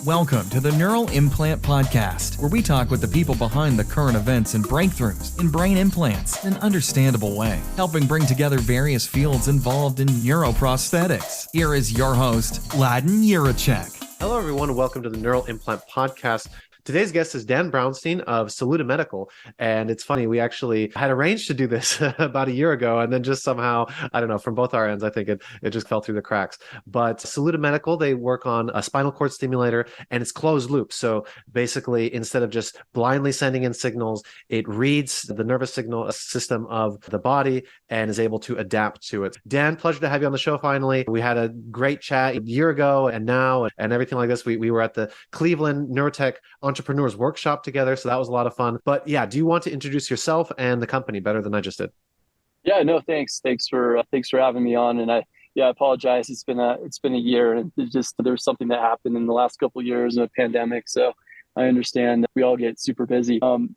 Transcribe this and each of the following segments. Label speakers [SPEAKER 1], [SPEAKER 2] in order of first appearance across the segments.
[SPEAKER 1] Welcome to the Neural Implant Podcast, where we talk with the people behind the current events and breakthroughs in brain implants in an understandable way, helping bring together various fields involved in neuroprosthetics. Here is your host, Laden Yurachek.
[SPEAKER 2] Hello, everyone, and welcome to the Neural Implant Podcast. Today's guest is Dan Brounstein of Saluda Medical. And it's funny, we actually had arranged to do this about a year ago, and then just somehow, I don't know, from both our ends, I think it just fell through the cracks. But Saluda Medical, they work on a spinal cord stimulator, and it's closed loop. So basically, instead of just blindly sending in signals, it reads the nervous signal system of the body and is able to adapt to it. Dan, pleasure to have you on the show finally. We had a great chat a year ago and now and everything like this. We were at the Cleveland Neurotech Entrepreneurs Workshop together, so that was a lot of fun. But yeah, do you want to introduce yourself and the company better than I just did?
[SPEAKER 3] Yeah, no, thanks for having me on. And I apologize. It's been a year, and there's something that happened in the last couple of years, a pandemic. So I understand that we all get super busy. So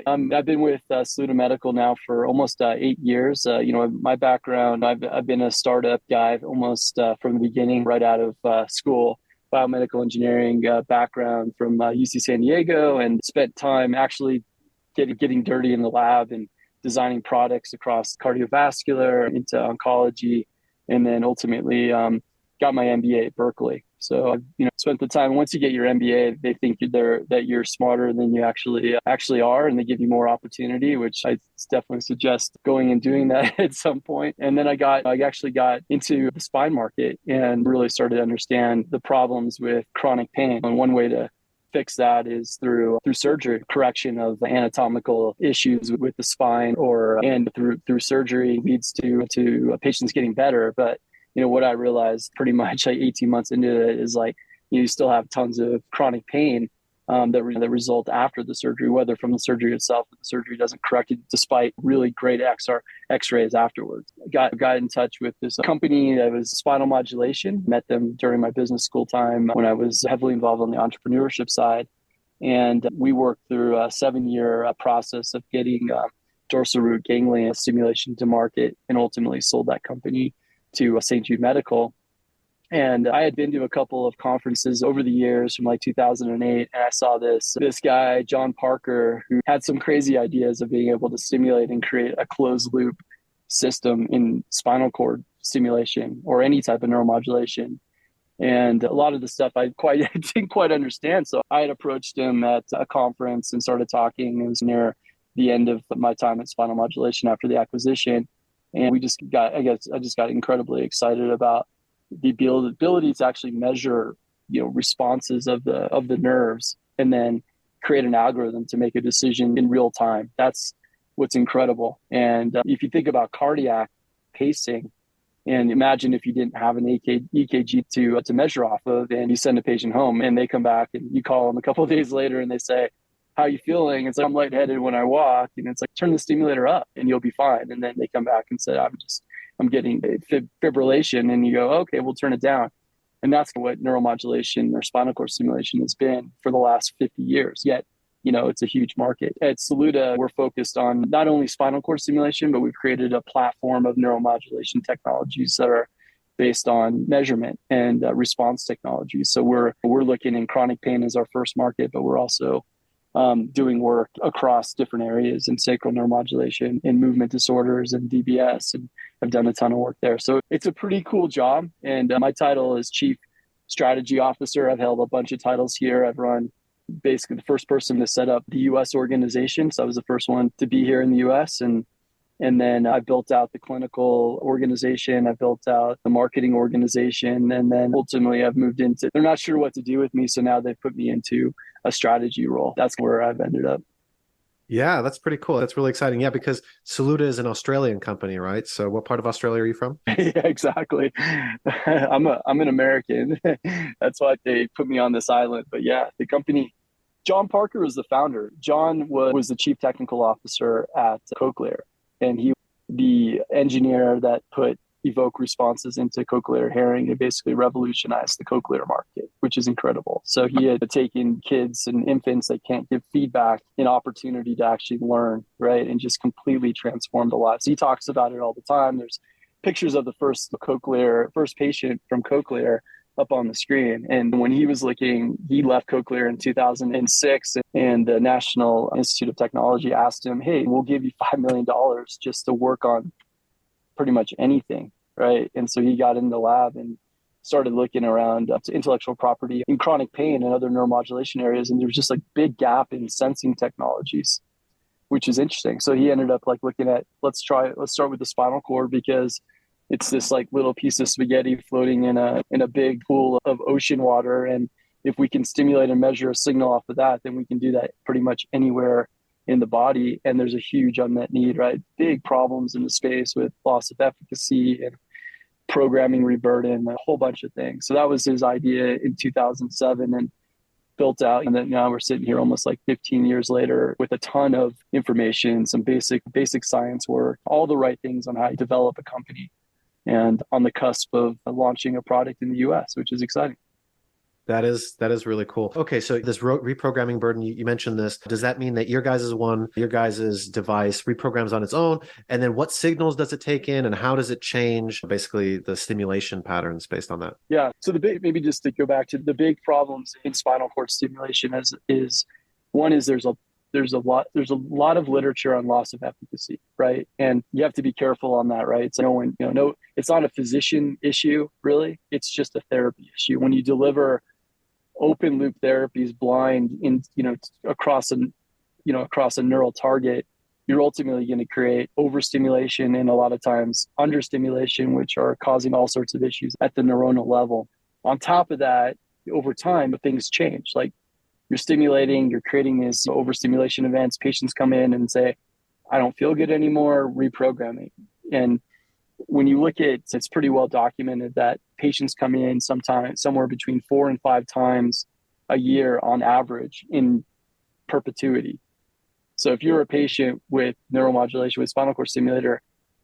[SPEAKER 3] I've been with Saluda Medical now for almost 8 years. My background, I've been a startup guy almost from the beginning, right out of school. Biomedical engineering background from UC San Diego, and spent time actually getting dirty in the lab and designing products across cardiovascular into oncology, and then ultimately got my MBA at Berkeley. So spent the time. Once you get your MBA, they think that you're smarter than you actually are, and they give you more opportunity, which I definitely suggest going and doing that at some point. And then I actually got into the spine market and really started to understand the problems with chronic pain. And one way to fix that is through surgery, correction of anatomical issues with the spine, and through surgery leads to patients getting better. But what I realized pretty much 18 months into it is you still have tons of chronic pain that result after the surgery, whether from the surgery itself or the surgery doesn't correct it, despite really great X-rays afterwards. Got in touch with this company that was Spinal Modulation. Met them during my business school time when I was heavily involved on the entrepreneurship side. And we worked through a 7-year process of getting dorsal root ganglion stimulation to market, and ultimately sold that company to St. Jude Medical. And I had been to a couple of conferences over the years from 2008, and I saw this guy, John Parker, who had some crazy ideas of being able to stimulate and create a closed loop system in spinal cord stimulation or any type of neuromodulation. And a lot of the stuff I didn't quite understand. So I had approached him at a conference and started talking. It was near the end of my time at Spinal Modulation after the acquisition. And I just got incredibly excited about the ability to actually measure, responses of the nerves, and then create an algorithm to make a decision in real time. That's what's incredible. And if you think about cardiac pacing, and imagine if you didn't have an EKG to measure off of, and you send a patient home, and they come back, and you call them a couple of days later, and they say, "How are you feeling?" It's like, "I'm lightheaded when I walk." And it's like, "Turn the stimulator up and you'll be fine." And then they come back and say, I'm getting fibrillation. And you go, "Okay, we'll turn it down." And that's what neuromodulation or spinal cord stimulation has been for the last 50 years. Yet, it's a huge market. At Saluda, we're focused on not only spinal cord stimulation, but we've created a platform of neuromodulation technologies that are based on measurement and response technologies. So we're looking in chronic pain as our first market, but we're also doing work across different areas in sacral neuromodulation, in movement disorders, and DBS, and I've done a ton of work there. So it's a pretty cool job. And my title is Chief Strategy Officer. I've held a bunch of titles here. I've run basically the first person to set up the U.S. organization. So I was the first one to be here in the U.S. And then I built out the clinical organization. I built out the marketing organization. And then ultimately I've moved into, they're not sure what to do with me. So now they've put me into a strategy role. That's where I've ended up.
[SPEAKER 2] Yeah, that's pretty cool. That's really exciting. Yeah, because Saluda is an Australian company, right? So what part of Australia are you from?
[SPEAKER 3] Yeah, exactly. I'm an American. That's why they put me on this island. But yeah, the company, John Parker was the founder. John was the chief technical officer at Cochlear, and he was the engineer that put evoke responses into cochlear hearing and basically revolutionized the cochlear market, which is incredible. So he had taken kids and infants that can't give feedback an opportunity to actually learn, right? And just completely transformed the lives. He talks about it all the time. There's pictures of the first patient from Cochlear up on the screen. And when he was looking, he left Cochlear in 2006, and the National Institute of Technology asked him, hey, we'll give you $5 million just to work on pretty much anything, right? And so he got in the lab and started looking around intellectual property in chronic pain and other neuromodulation areas. And there was just like big gap in sensing technologies, which is interesting. So he ended up like looking at, let's start with the spinal cord, because it's this like little piece of spaghetti floating in a big pool of ocean water. And if we can stimulate and measure a signal off of that, then we can do that pretty much anywhere in the body. And there's a huge unmet need, right? Big problems in the space with loss of efficacy and programming reburden, a whole bunch of things. So that was his idea in 2007 and built out. And then now we're sitting here almost like 15 years later with a ton of information, some basic science work, all the right things on how to develop a company, and on the cusp of launching a product in the US, which is exciting.
[SPEAKER 2] That is really cool. Okay, so this reprogramming burden, you mentioned this. Does that mean that your guys' device reprograms on its own? And then what signals does it take in, and how does it change basically the stimulation patterns based on that?
[SPEAKER 3] Yeah, so maybe just to go back to the big problems in spinal cord stimulation is one is there's a lot of literature on loss of efficacy, right? And you have to be careful on that, right? So it's not a physician issue, really. It's just a therapy issue. When you deliver open loop therapies blind across a neural target, you're ultimately going to create overstimulation and a lot of times understimulation, which are causing all sorts of issues at the neuronal level. On top of that, over time, things change. Like you're stimulating, you're creating these overstimulation events. Patients come in and say, I don't feel good anymore, reprogramming. And when you look at, it's pretty well documented that patients come in somewhere between 4 and 5 times a year on average in perpetuity. So if you're a patient with neuromodulation with spinal cord stimulator,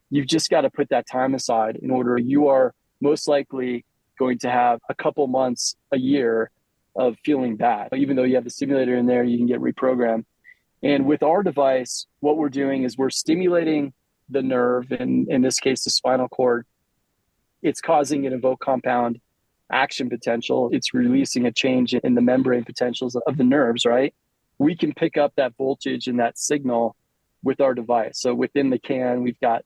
[SPEAKER 3] you've just got to put that time aside in order. You are most likely going to have a couple months a year of feeling bad. Even though you have the stimulator in there, you can get reprogrammed. And with our device, what we're doing is we're stimulating the nerve, and in this case, the spinal cord. It's causing an evoked compound action potential. It's releasing a change in the membrane potentials of the nerves, right? We can pick up that voltage and that signal with our device. So within the can, we've got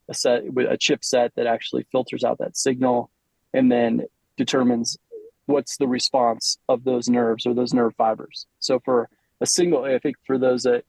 [SPEAKER 3] a chipset that actually filters out that signal and then determines what's the response of those nerves or those nerve fibers. So for a single, I think for those that,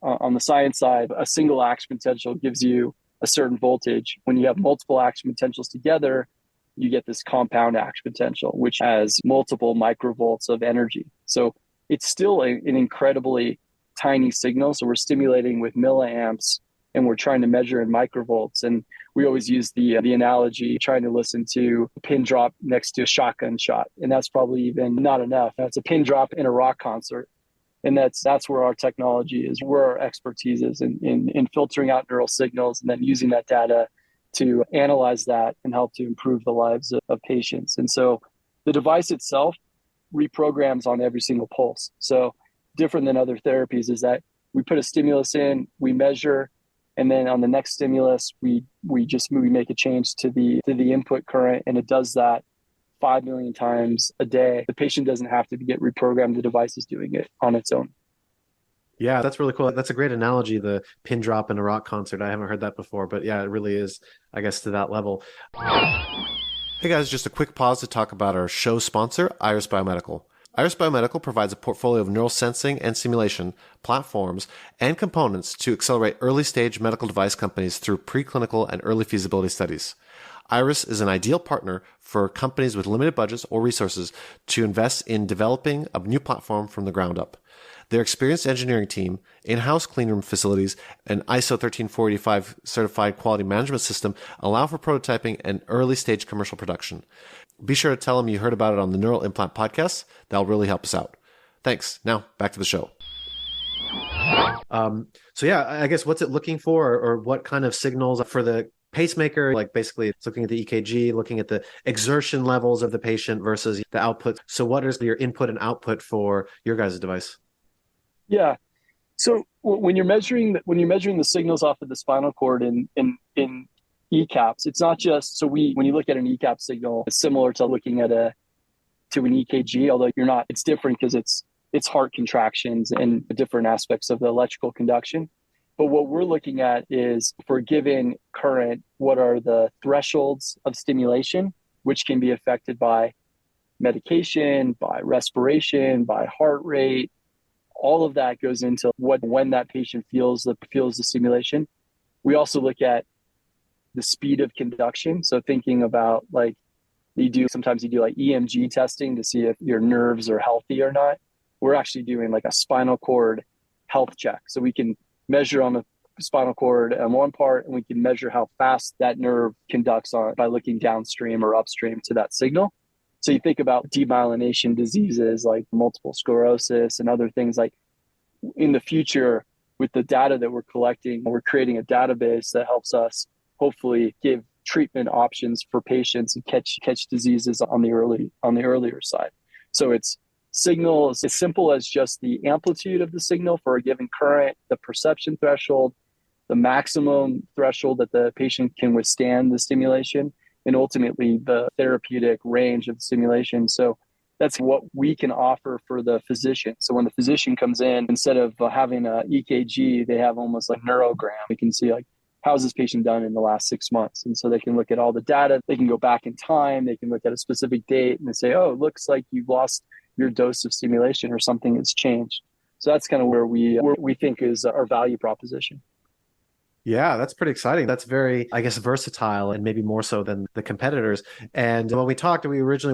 [SPEAKER 3] on the science side, a single action potential gives you a certain voltage. When you have multiple action potentials together, you get this compound action potential, which has multiple microvolts of energy. So it's still an incredibly tiny signal. So we're stimulating with milliamps and we're trying to measure in microvolts. And we always use the analogy, trying to listen to a pin drop next to a shotgun shot. And that's probably even not enough. That's a pin drop in a rock concert. And that's where our technology is, where our expertise is in filtering out neural signals and then using that data to analyze that and help to improve the lives of patients. And so the device itself reprograms on every single pulse. So different than other therapies is that we put a stimulus in, we measure, and then on the next stimulus, we make a change to the input current, and it does that 5 million times a day. The patient doesn't have to get reprogrammed. The device is doing it on its own.
[SPEAKER 2] Yeah, that's really cool. That's a great analogy, the pin drop in a rock concert. I haven't heard that before, but yeah, it really is, I guess, to that level. Hey guys, just a quick pause to talk about our show sponsor, Iris Biomedical. Iris Biomedical provides a portfolio of neural sensing and simulation platforms and components to accelerate early-stage medical device companies through preclinical and early feasibility studies. Iris is an ideal partner for companies with limited budgets or resources to invest in developing a new platform from the ground up. Their experienced engineering team, in-house cleanroom facilities, and ISO 13485 certified quality management system allow for prototyping and early-stage commercial production. Be sure to tell them you heard about it on the Neural Implant Podcast. That'll really help us out. Thanks. Now, back to the show. So yeah, I guess what's it looking for, or what kind of signals for the pacemaker? Like basically it's looking at the EKG, looking at the exertion levels of the patient versus the output. So what is your input and output for your guys' device?
[SPEAKER 3] Yeah. So when you're measuring the signals off of the spinal cord in ECAPs, it's not just, when you look at an ECAP signal, it's similar to looking at a to an EKG, although you're not, it's different because it's heart contractions and different aspects of the electrical conduction. But what we're looking at is for a given current, what are the thresholds of stimulation, which can be affected by medication, by respiration, by heart rate. All of that goes into when that patient feels the stimulation. We also look at the speed of conduction. So thinking about like sometimes you do like EMG testing to see if your nerves are healthy or not. We're actually doing like a spinal cord health check. So we can measure on the spinal cord on one part, and we can measure how fast that nerve conducts by looking downstream or upstream to that signal. So you think about demyelination diseases like multiple sclerosis and other things. Like in the future, with the data that we're collecting, we're creating a database that helps us hopefully give treatment options for patients and catch diseases on the earlier side. So it's signals as simple as just the amplitude of the signal for a given current, the perception threshold, the maximum threshold that the patient can withstand the stimulation, and ultimately the therapeutic range of the stimulation. So that's what we can offer for the physician. So when the physician comes in, instead of having an EKG, they have almost like neurogram. We can see like, how's this patient done in the last 6 months? And so they can look at all the data. They can go back in time. They can look at a specific date and they say, oh, it looks like you've lost your dose of stimulation or something has changed. So that's kind of where we think is our value proposition.
[SPEAKER 2] Yeah, that's pretty exciting. That's very, I guess, versatile and maybe more so than the competitors. And when we talked, we originally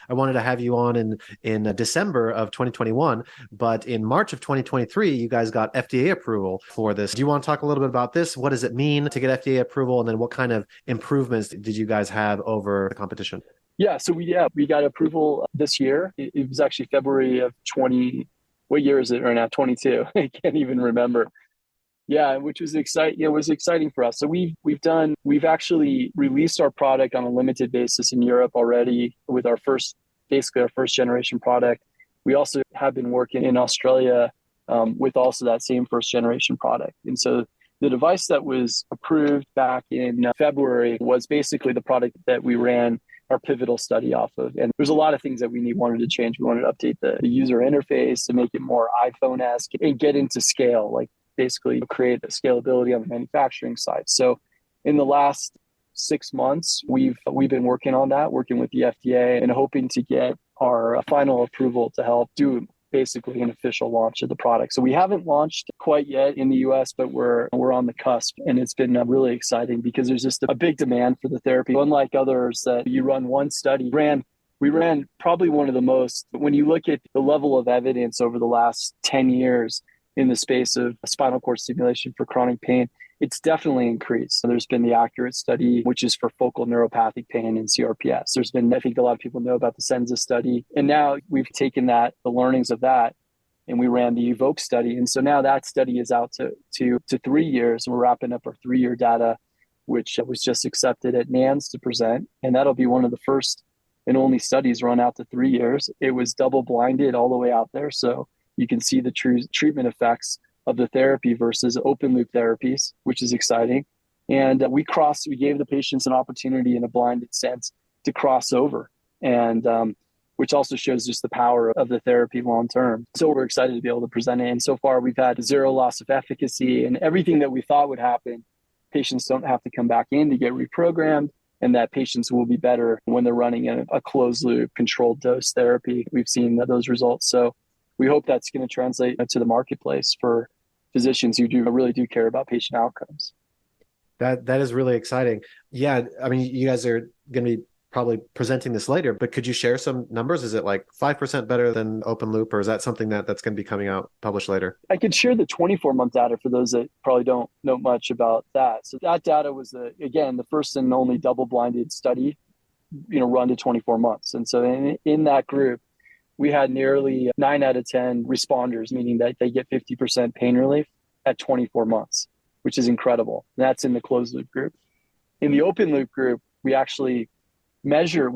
[SPEAKER 2] I wanted to have you on in December of 2021, but in March of 2023, you guys got FDA approval for this. Do you want to talk a little bit about this? What does it mean to get FDA approval? And then what kind of improvements did you guys have over the competition?
[SPEAKER 3] Yeah, so we got approval this year. It was actually February of 20, what year is it right now? 22. I can't even remember. Yeah, which was exciting. It was exciting for us. So we've actually released our product on a limited basis in Europe already with our first generation product. We also have been working in Australia with also that same first generation product. And so the device that was approved back in February was basically the product that we ran our pivotal study off of. And there's a lot of things that we wanted to change. We wanted to update the user interface to make it more iPhone-esque and get into scale, like basically create the scalability on the manufacturing side. So in the last 6 months, we've been working on that, working with the FDA and hoping to get our final approval to help do basically an official launch of the product. So we haven't launched quite yet in the US, but we're on the cusp, and it's been really exciting because there's just a big demand for the therapy. Unlike others that you run one study, we ran probably one of the most, when you look at the level of evidence over the last 10 years in the space of spinal cord stimulation for chronic pain, it's definitely increased. So there's been the ACURATE study, which is for focal neuropathic pain and CRPS. There's been, I think a lot of people know about the Senza study. And now we've taken the learnings of that, and we ran the EVOKE study. And so now that study is out to 3 years. And we're wrapping up our 3-year data, which was just accepted at NANS to present. And that'll be one of the first and only studies run out to 3 years. It was double blinded all the way out there. So you can see the true treatment effects of the therapy versus open loop therapies, which is exciting. And we gave the patients an opportunity in a blinded sense to cross over, and which also shows just the power of the therapy long term. So we're excited to be able to present it. And so far we've had 0 loss of efficacy, and everything that we thought would happen. Patients don't have to come back in to get reprogrammed, and that patients will be better when they're running a closed loop controlled dose therapy. We've seen those results. So we hope that's going to translate to the marketplace for physicians who really do care about patient outcomes.
[SPEAKER 2] That is really exciting. Yeah, I mean, you guys are going to be probably presenting this later, but could you share some numbers? Is it like 5% better than open loop, or is that something that's going to be coming out published later?
[SPEAKER 3] I could share the 24-month data for those that probably don't know much about that. So that data was, the first and only double-blinded study, run to 24 months. And so in that group, we had nearly 9 out of 10 responders, meaning that they get 50% pain relief at 24 months, which is incredible. And that's in the closed loop group. In the open loop group, we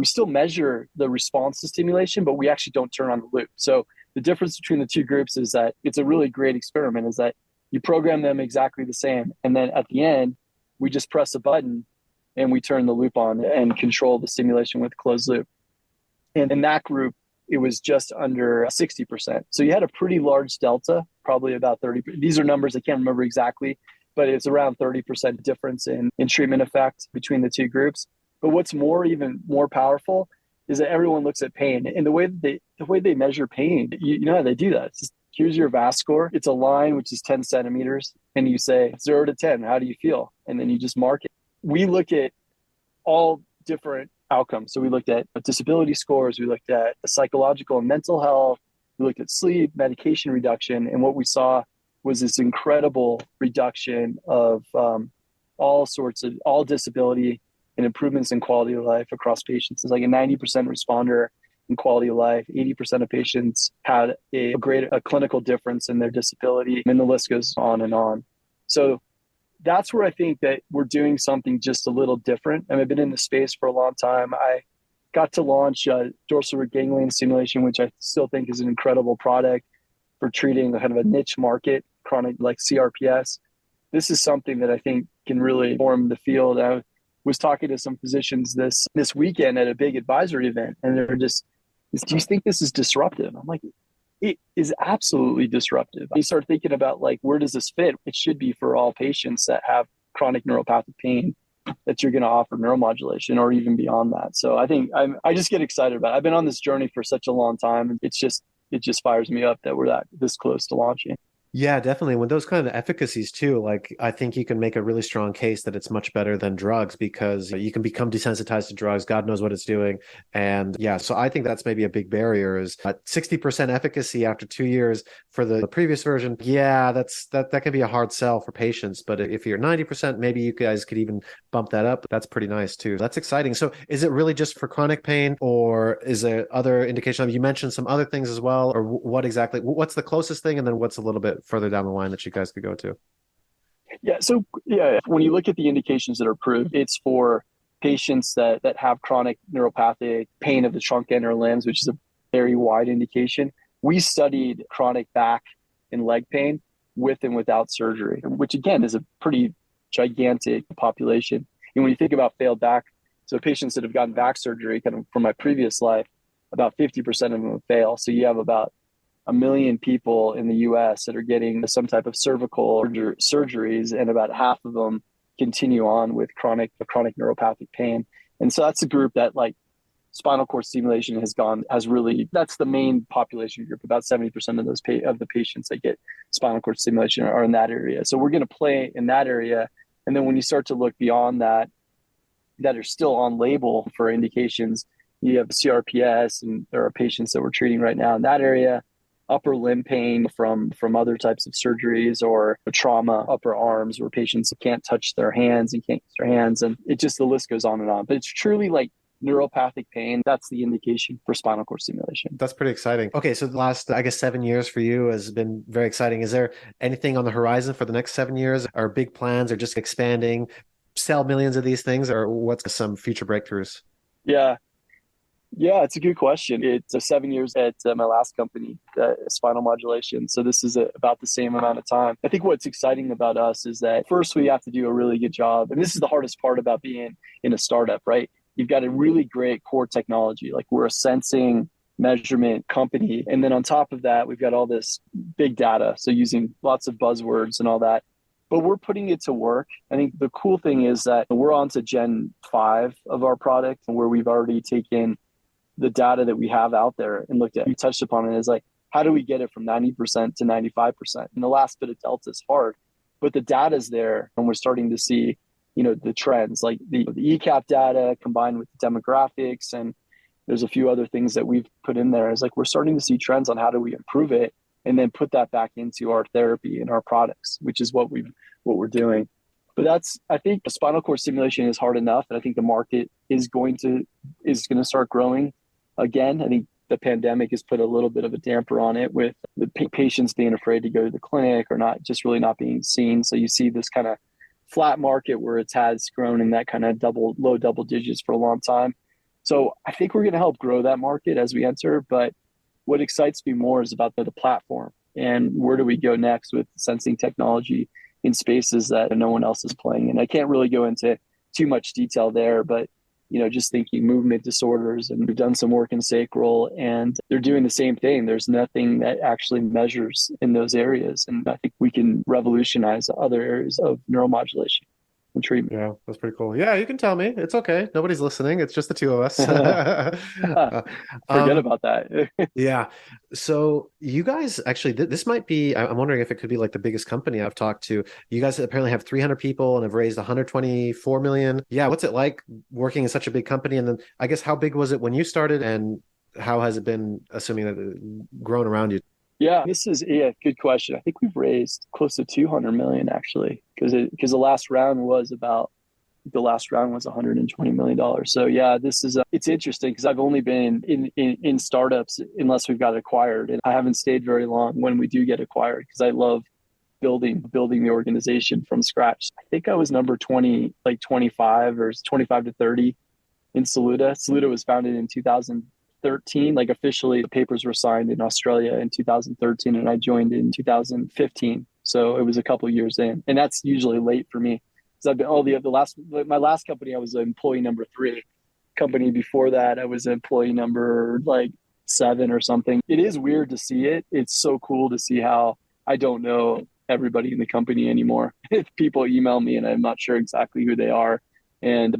[SPEAKER 3] still measure the response to stimulation, but we actually don't turn on the loop. So the difference between the two groups is that it's a really great experiment, is that you program them exactly the same. And then at the end, we just press a button and we turn the loop on and control the stimulation with closed loop. And in that group, it was just under 60%. So you had a pretty large delta, probably about 30. These are numbers I can't remember exactly, but it's around 30% difference in treatment effect between the two groups. But what's even more powerful is that everyone looks at pain, and the way they measure pain, you know how they do that. It's just, here's your VAS score. It's a line which is 10 centimeters, and you say 0 to 10. How do you feel? And then you just mark it. We look at all different outcomes. So we looked at disability scores. We looked at psychological and mental health. We looked at sleep, medication reduction, and what we saw was this incredible reduction of all disability and improvements in quality of life across patients. It's like a 90% responder in quality of life. 80% of patients had a clinical difference in their disability, and the list goes on and on. So that's where I think that we're doing something just a little different. I've been in the space for a long time. I got to launch dorsal root ganglion stimulation, which I still think is an incredible product for treating kind of a niche market, chronic like CRPS. This is something that I think can really form the field. I was talking to some physicians this weekend at a big advisory event, and they're just, do you think this is disruptive? I'm like, it is absolutely disruptive. You start thinking about like, where does this fit? It should be for all patients that have chronic neuropathic pain that you're going to offer neuromodulation or even beyond that. So I think I just get excited about it. I've been on this journey for such a long time. It just fires me up that we're this close to launching.
[SPEAKER 2] Yeah, definitely. With those kind of efficacies too, like I think you can make a really strong case that it's much better than drugs because you can become desensitized to drugs. God knows what it's doing. And yeah, so I think that's maybe a big barrier is 60% efficacy after 2 years for the previous version. Yeah, that can be a hard sell for patients. But if you're 90%, maybe you guys could even bump that up. That's pretty nice too. That's exciting. So is it really just for chronic pain or is there other indication? You mentioned some other things as well, or what's the closest thing? And then what's a little bit further down the line that you guys could go to?
[SPEAKER 3] Yeah. So when you look at the indications that are approved, it's for patients that have chronic neuropathic pain of the trunk and or limbs, which is a very wide indication. We studied chronic back and leg pain with and without surgery, which again is a pretty gigantic population. And when you think about failed back, so patients that have gotten back surgery kind of from my previous life, about 50% of them fail. So you have about 1 million people in the US that are getting some type of cervical surgeries, and about half of them continue on with chronic neuropathic pain. And so that's a group that like spinal cord stimulation that's the main population group. About 70% of the patients that get spinal cord stimulation are in that area. So we're going to play in that area. And then when you start to look beyond that are still on label for indications, you have CRPS, and there are patients that we're treating right now in that area. Upper limb pain from other types of surgeries, or trauma, upper arms where patients can't touch their hands and can't use their hands. And the list goes on and on. But it's truly like neuropathic pain. That's the indication for spinal cord stimulation.
[SPEAKER 2] That's pretty exciting. Okay, so the last, 7 years for you has been very exciting. Is there anything on the horizon for the next 7 years? Are big plans or just expanding, sell millions of these things, or what's some future breakthroughs?
[SPEAKER 3] Yeah, it's a good question. It's 7 years at my last company, Spinal Modulation. So this is about the same amount of time. I think what's exciting about us is that first we have to do a really good job. And this is the hardest part about being in a startup, right? You've got a really great core technology. Like we're a sensing measurement company. And then on top of that, we've got all this big data. So using lots of buzzwords and all that. But we're putting it to work. I think the cool thing is that we're on to Gen 5 of our product, where we've already taken the data that we have out there and looked at. You touched upon it, is like, how do we get it from 90% to 95%? And the last bit of delta is hard, but the data is there, and we're starting to see, the trends, like the ECAP data combined with the demographics, and there's a few other things that we've put in there. Is like we're starting to see trends on how do we improve it, and then put that back into our therapy and our products, which is what we're doing. But I think spinal cord stimulation is hard enough, and I think the market is going to start growing again. I think the pandemic has put a little bit of a damper on it, with the patients being afraid to go to the clinic or not being seen. So you see this kind of flat market where it has grown in that kind of low double digits for a long time. So I think we're going to help grow that market as we enter. But what excites me more is about the platform, and where do we go next with sensing technology in spaces that no one else is playing in. I can't really go into too much detail there, but just thinking movement disorders, and we've done some work in sacral, and they're doing the same thing. There's nothing that actually measures in those areas. And I think we can revolutionize other areas of neuromodulation and treatment.
[SPEAKER 2] Yeah, that's pretty cool. Yeah, you can tell me. It's okay. Nobody's listening. It's just the two of us.
[SPEAKER 3] Forget about that.
[SPEAKER 2] Yeah. So you guys actually, this might be, I'm wondering if it could be like the biggest company I've talked to. You guys apparently have 300 people and have raised 124 million. Yeah. What's it like working in such a big company? And then I guess how big was it when you started, and how has it been, assuming that it grown around you?
[SPEAKER 3] Yeah, this is good question. I think we've raised close to 200 million actually, because the last round was $120 million. So yeah, this is it's interesting because I've only been in startups unless we've got acquired, and I haven't stayed very long when we do get acquired because I love building the organization from scratch. I think I was number 20, like 25 or 25 to 30 in Saluda. Saluda was founded in 2013. Like officially, the papers were signed in Australia in 2013, and I joined in 2015. So it was a couple of years in, and that's usually late for me. I've been my last company, I was employee number 3. Company before that, I was employee number like 7 or something. It is weird to see it. It's so cool to see how I don't know everybody in the company anymore. If people email me and I'm not sure exactly who they are, and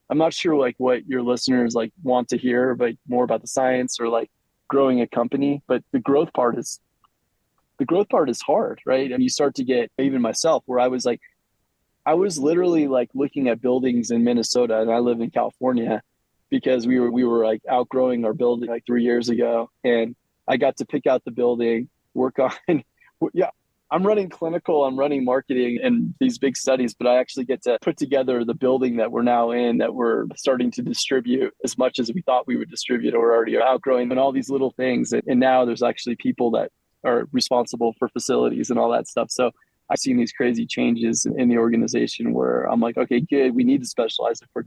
[SPEAKER 3] I'm not sure like what your listeners like want to hear, but more about the science or like growing a company. But the growth part is hard, right? And you start to get, even myself, where I was literally like looking at buildings in Minnesota, and I live in California, because we were like outgrowing our building like 3 years ago. And I got to pick out the building, work on, yeah, I'm running clinical, I'm running marketing and these big studies, but I actually get to put together the building that we're now in, that we're starting to distribute as much as we thought we would distribute, or already outgrowing, and all these little things. And now there's actually people that are responsible for facilities and all that stuff. So I've seen these crazy changes in the organization where I'm like, okay, good. We need to specialize if we're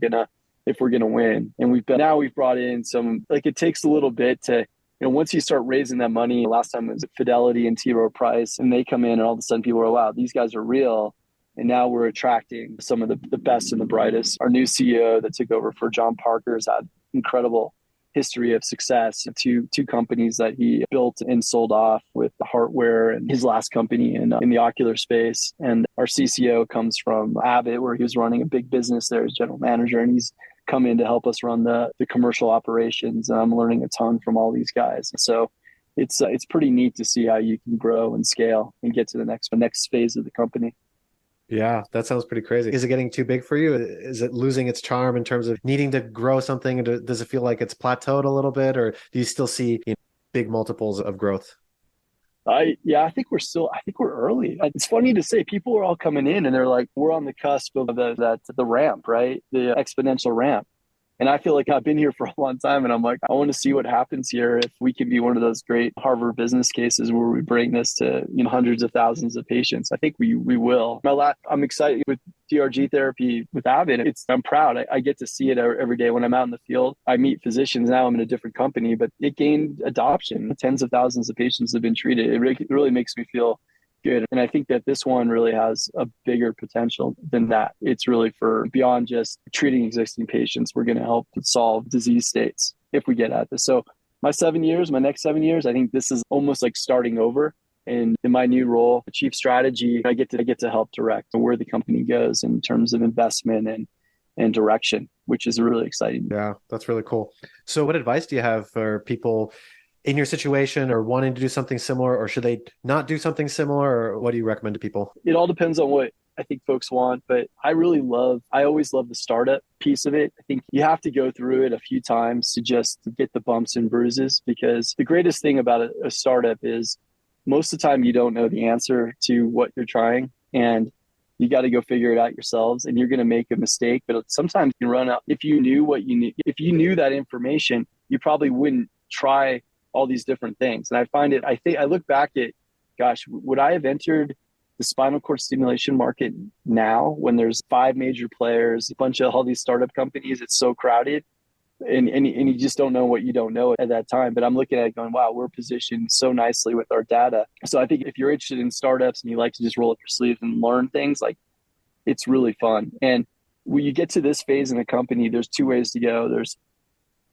[SPEAKER 3] gonna win. And we've brought in some, like, it takes a little bit to, once you start raising that money. Last time it was Fidelity and T. Rowe Price, and they come in, and all of a sudden people are, wow, these guys are real. And now we're attracting some of the best and the brightest. Our new CEO that took over for John Parker's had incredible history of success. Two companies that he built and sold off with the hardware, and his last company in the ocular space. And our CCO comes from Abbott, where he was running a big business there as general manager, and he's come in to help us run the commercial operations. And I'm learning a ton from all these guys. So it's pretty neat to see how you can grow and scale and get to the next phase of the company.
[SPEAKER 2] Yeah, that sounds pretty crazy. Is it getting too big for you? Is it losing its charm in terms of needing to grow something? Does it feel like it's plateaued a little bit, or do you still see big multiples of growth?
[SPEAKER 3] I think we're early. It's funny to say, people are all coming in and they're like, we're on the cusp of the ramp, right? The exponential ramp. And I feel like I've been here for a long time, and I'm like, I want to see what happens here if we can be one of those great Harvard business cases where we bring this to hundreds of thousands of patients. I think we will. I'm excited with DRG therapy with Abbott. I'm proud. I get to see it every day when I'm out in the field. I meet physicians now. I'm in a different company, but it gained adoption. Tens of thousands of patients have been treated. It really makes me feel good. And I think that this one really has a bigger potential than that. It's really for beyond just treating existing patients. We're going to help solve disease states if we get at this. So my next 7 years, I think this is almost like starting over. And in my new role, chief strategy, I get to help direct where the company goes in terms of investment and direction, which is really exciting.
[SPEAKER 2] Yeah, that's really cool. So what advice do you have for people in your situation, or wanting to do something similar, or should they not do something similar, or what do you recommend to people?
[SPEAKER 3] It all depends on what I think folks want, but I always love the startup piece of it. I think you have to go through it a few times to get the bumps and bruises, because the greatest thing about a startup is most of the time you don't know the answer to what you're trying, and you got to go figure it out yourselves, and you're going to make a mistake. But sometimes you run out. If you knew that information, you probably wouldn't try all these different things. And I look back at, gosh, would I have entered the spinal cord stimulation market now when there's 5 major players, a bunch of all these startup companies? It's so crowded, and you just don't know what you don't know at that time. But I'm looking at it going, wow, we're positioned so nicely with our data. So I think if you're interested in startups and you like to just roll up your sleeves and learn things, like, it's really fun. And when you get to this phase in a company, there's two ways to go.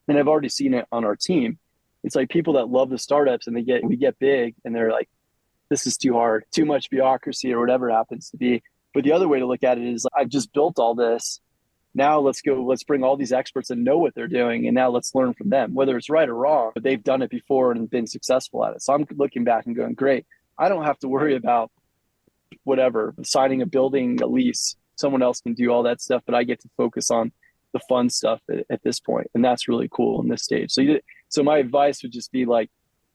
[SPEAKER 3] And I've already seen it on our team. It's like people that love the startups and we get big and they're like, this is too hard, too much bureaucracy or whatever it happens to be. But the other way to look at it is I've just built all this. Now let's bring all these experts that know what they're doing. And now let's learn from them, whether it's right or wrong, but they've done it before and been successful at it. So I'm looking back and going, great. I don't have to worry about whatever, signing a building, a lease. Someone else can do all that stuff, but I get to focus on the fun stuff at this point. And that's really cool in this stage. So my advice would just be like,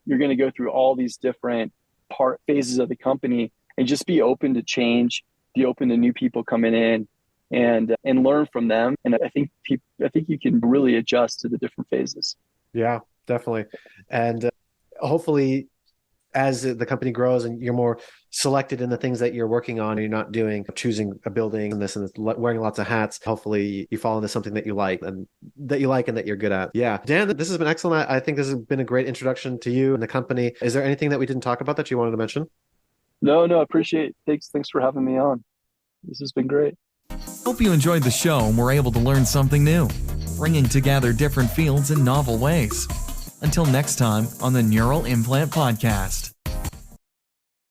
[SPEAKER 3] you're going to go through all these different phases of the company and just be open to change, be open to new people coming in and learn from them. And I think you can really adjust to the different phases.
[SPEAKER 2] Yeah, definitely. And hopefully as the company grows and you're more selected in the things that you're working on, and you're not choosing a building and this and wearing lots of hats, hopefully you fall into something that you like and that you're good at. Yeah. Dan, this has been excellent. I think this has been a great introduction to you and the company. Is there anything that we didn't talk about that you wanted to mention?
[SPEAKER 3] No, appreciate it. Thanks for having me on. This has been great.
[SPEAKER 1] Hope you enjoyed the show and were able to learn something new, bringing together different fields in novel ways. Until next time on the Neural Implant Podcast.